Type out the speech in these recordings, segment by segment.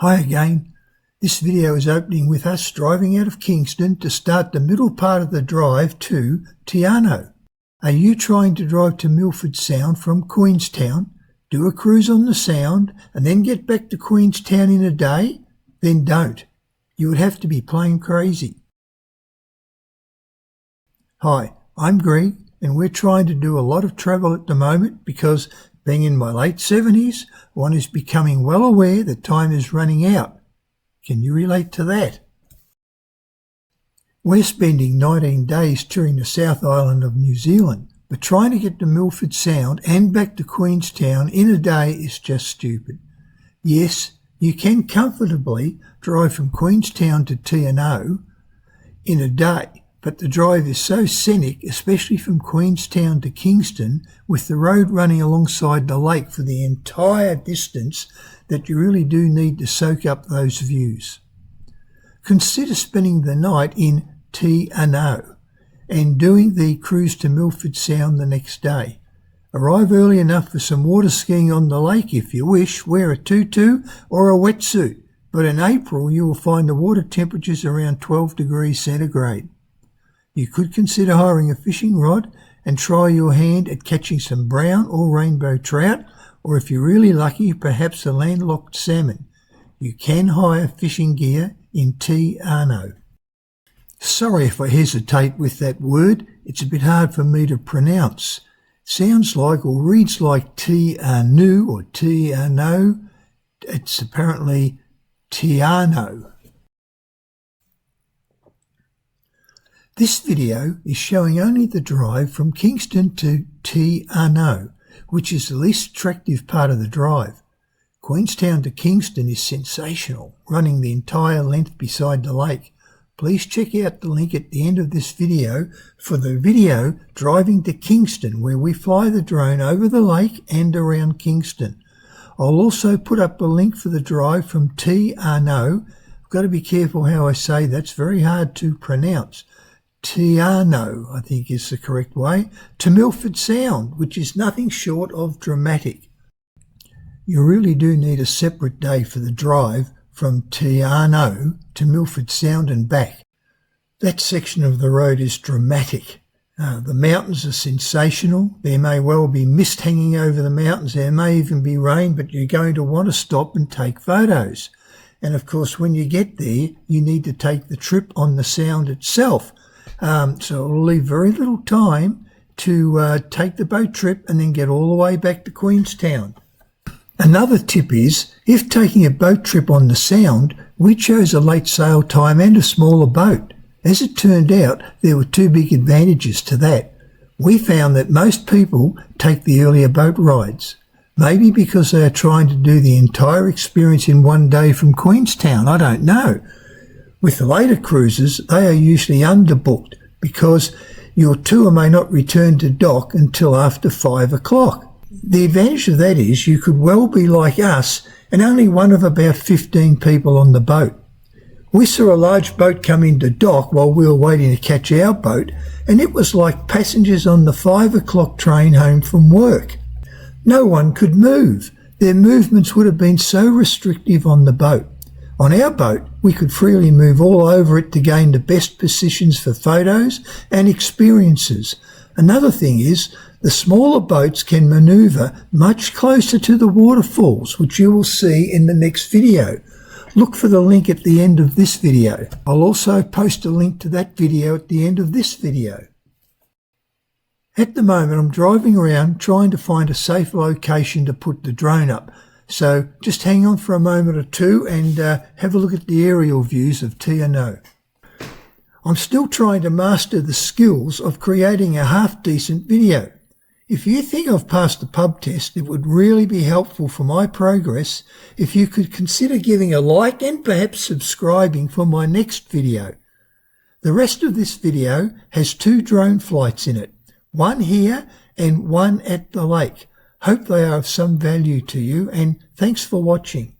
Hi again. This video is opening with us driving out of Kingston to start the middle part of the drive to Te Anau. Are you trying to drive to Milford Sound from Queenstown, do a cruise on the Sound and then get back to Queenstown in a day? Then don't. You would have to be plain crazy. Hi, I'm Greg and we're trying to do a lot of travel at the moment because being in my late 70s, one is becoming well aware that time is running out. Can you relate to that? We're spending 19 days touring the South Island of New Zealand, but trying to get to Milford Sound and back to Queenstown in a day is just stupid. Yes, you can comfortably drive from Queenstown to Te Anau in a day, but the drive is so scenic, especially from Queenstown to Kingston, with the road running alongside the lake for the entire distance, that you really do need to soak up those views. Consider spending the night in Te Anau and doing the cruise to Milford Sound the next day. Arrive early enough for some water skiing on the lake if you wish, wear a tutu or a wetsuit, but in April you will find the water temperatures around 12 degrees centigrade. You could consider hiring a fishing rod and try your hand at catching some brown or rainbow trout, or if you're really lucky, perhaps a landlocked salmon. You can hire fishing gear in Te Anau. Sorry if I hesitate with that word, it's a bit hard for me to pronounce. Sounds like or reads like Te Anau or Te Anau. It's apparently Te Anau. This video is showing only the drive from Kingston to Te Anau, which is the least attractive part of the drive. Queenstown to Kingston is sensational, running the entire length beside the lake. Please check out the link at the end of this video for the video driving to Kingston, where we fly the drone over the lake and around Kingston. I'll also put up a link for the drive from Te Anau. I've got to be careful how I say that, it's very hard to pronounce. Te Anau, I think is the correct way, to Milford Sound, which is nothing short of dramatic. You really do need a separate day for the drive from Te Anau to Milford Sound and back. That section of the road is dramatic. The mountains are sensational. There may well be mist hanging over the mountains. There may even be rain, but you're going to want to stop and take photos. And of course, when you get there, you need to take the trip on the Sound itself. So it'll leave very little time to take the boat trip and then get all the way back to Queenstown. Another tip is, if taking a boat trip on the Sound, we chose a late sail time and a smaller boat. As it turned out, there were two big advantages to that. We found that most people take the earlier boat rides, maybe because they are trying to do the entire experience in one day from Queenstown, I don't know. With the later cruises, they are usually underbooked because your tour may not return to dock until after 5 o'clock. The advantage of that is you could well be like us and only one of about 15 people on the boat. We saw a large boat come into dock while we were waiting to catch our boat, and it was like passengers on the 5 o'clock train home from work. No one could move. Their movements would have been so restrictive on the boat. On our boat, we could freely move all over it to gain the best positions for photos and experiences. Another thing is, the smaller boats can manoeuvre much closer to the waterfalls, which you will see in the next video. Look for the link at the end of this video. I'll also post a link to that video at the end of this video. At the moment, I'm driving around trying to find a safe location to put the drone up. So just hang on for a moment or two and have a look at the aerial views of Te Anau. I'm still trying to master the skills of creating a half-decent video. If you think I've passed the pub test, it would really be helpful for my progress if you could consider giving a like and perhaps subscribing for my next video. The rest of this video has 2 drone flights in it, one here and one at the lake. Hope they are of some value to you, and thanks for watching.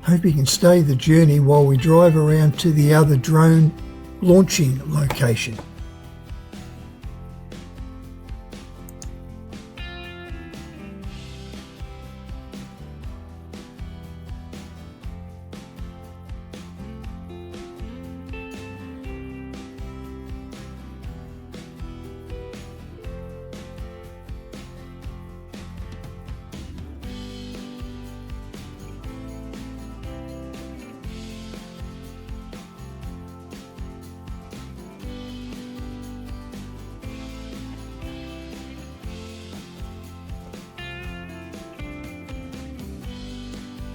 Hope you can stay the journey while we drive around to the other drone launching location.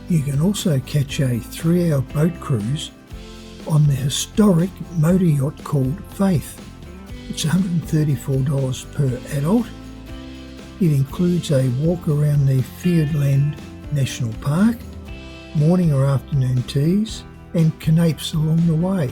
You can also catch a 3-hour boat cruise on the historic motor yacht called Faith. It's $134 per adult. It includes a walk around the Fiordland National Park, morning or afternoon teas, and canapes along the way.